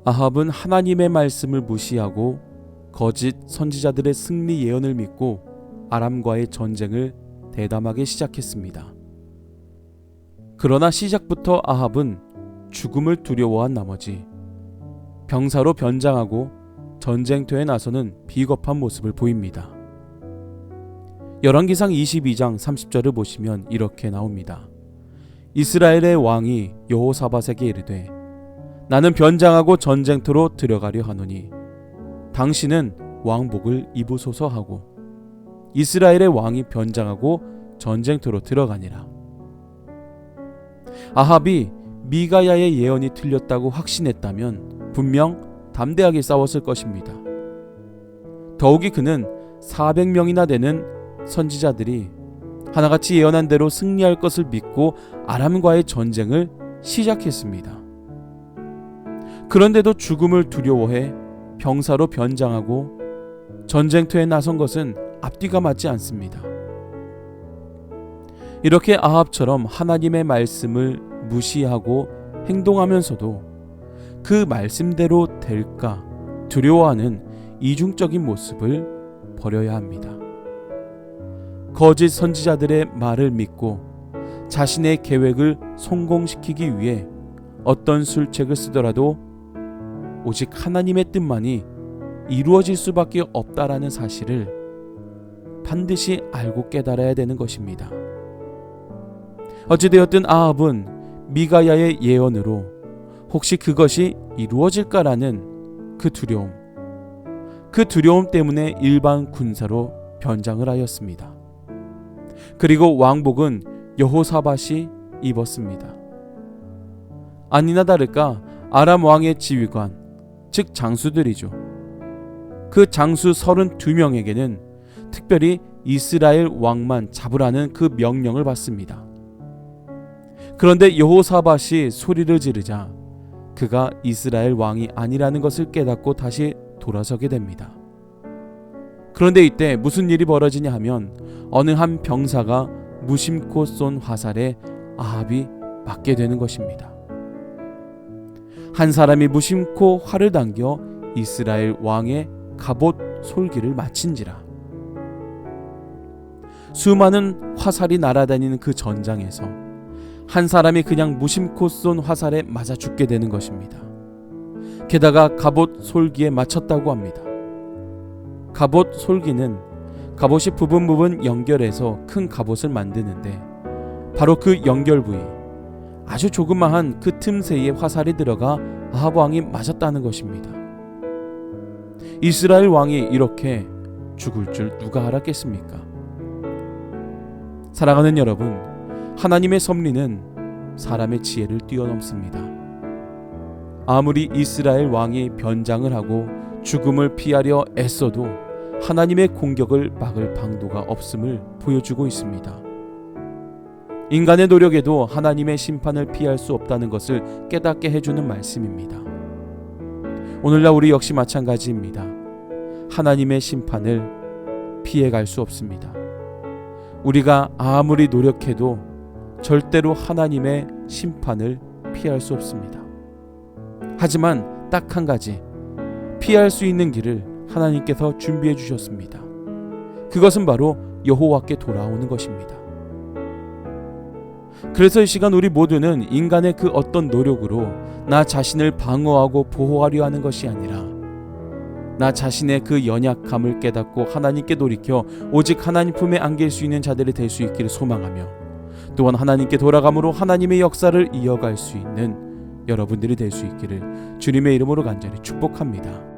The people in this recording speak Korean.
아합은 하나님의 말씀을 무시하고 거짓 선지자들의 승리 예언을 믿고 아람과의 전쟁을 대담하게 시작했습니다. 그러나 시작부터 아합은 죽음을 두려워한 나머지 병사로 변장하고 전쟁터에 나서는 비겁한 모습을 보입니다. 열왕기상 22장 30절을 보시면 이렇게 나옵니다. 이스라엘의 왕이 여호사밧에게 이르되 나는 변장하고 전쟁터로 들어가려 하노니 당신은 왕복을 입으소서 하고 이스라엘의 왕이 변장하고 전쟁터로 들어가니라. 아합이 미가야의 예언이 틀렸다고 확신했다면 분명 담대하게 싸웠을 것입니다. 더욱이 그는 400명이나 되는 선지자들이 하나같이 예언한 대로 승리할 것을 믿고 아람과의 전쟁을 시작했습니다. 그런데도 죽음을 두려워해 병사로 변장하고 전쟁터에 나선 것은 앞뒤가 맞지 않습니다. 이렇게 아합처럼 하나님의 말씀을 무시하고 행동하면서도 그 말씀대로 될까 두려워하는 이중적인 모습을 버려야 합니다. 거짓 선지자들의 말을 믿고 자신의 계획을 성공시키기 위해 어떤 술책을 쓰더라도 오직 하나님의 뜻만이 이루어질 수밖에 없다라는 사실을 반드시 알고 깨달아야 되는 것입니다. 어찌되었든 아합은 미가야의 예언으로 혹시 그것이 이루어질까라는 그 두려움 때문에 일반 군사로 변장을 하였습니다. 그리고 왕복은 여호사밧이 입었습니다. 아니나 다를까 아람 왕의 지휘관, 즉 장수들이죠. 그 장수 32명에게는 특별히 이스라엘 왕만 잡으라는 그 명령을 받습니다. 그런데 여호사밧이 소리를 지르자 그가 이스라엘 왕이 아니라는 것을 깨닫고 다시 돌아서게 됩니다. 그런데 이때 무슨 일이 벌어지냐 하면 어느 한 병사가 무심코 쏜 화살에 아합이 맞게 되는 것입니다. 한 사람이 무심코 활을 당겨 이스라엘 왕의 갑옷 솔기를 맞힌지라. 수많은 화살이 날아다니는 그 전장에서 한 사람이 그냥 무심코 쏜 화살에 맞아 죽게 되는 것입니다. 게다가 갑옷 솔기에 맞췄다고 합니다. 갑옷 솔기는 갑옷이 부분 연결해서 큰 갑옷을 만드는데 바로 그 연결 부위, 아주 조그마한 그 틈새에 화살이 들어가 아합 왕이 맞았다는 것입니다. 이스라엘 왕이 이렇게 죽을 줄 누가 알았겠습니까? 사랑하는 여러분, 하나님의 섭리는 사람의 지혜를 뛰어넘습니다. 아무리 이스라엘 왕이 변장을 하고 죽음을 피하려 애써도 하나님의 공격을 막을 방도가 없음을 보여주고 있습니다. 인간의 노력에도 하나님의 심판을 피할 수 없다는 것을 깨닫게 해주는 말씀입니다. 오늘날 우리 역시 마찬가지입니다. 하나님의 심판을 피해갈 수 없습니다. 우리가 아무리 노력해도 절대로 하나님의 심판을 피할 수 없습니다. 하지만 딱 한 가지, 피할 수 있는 길을 하나님께서 준비해 주셨습니다. 그것은 바로 여호와께 돌아오는 것입니다. 그래서 이 시간 우리 모두는 인간의 그 어떤 노력으로 나 자신을 방어하고 보호하려 하는 것이 아니라 나 자신의 그 연약함을 깨닫고 하나님께 돌이켜 오직 하나님 품에 안길 수 있는 자들이 될 수 있기를 소망하며 또한 하나님께 돌아감으로 하나님의 역사를 이어갈 수 있는 여러분들이 될 수 있기를 주님의 이름으로 간절히 축복합니다.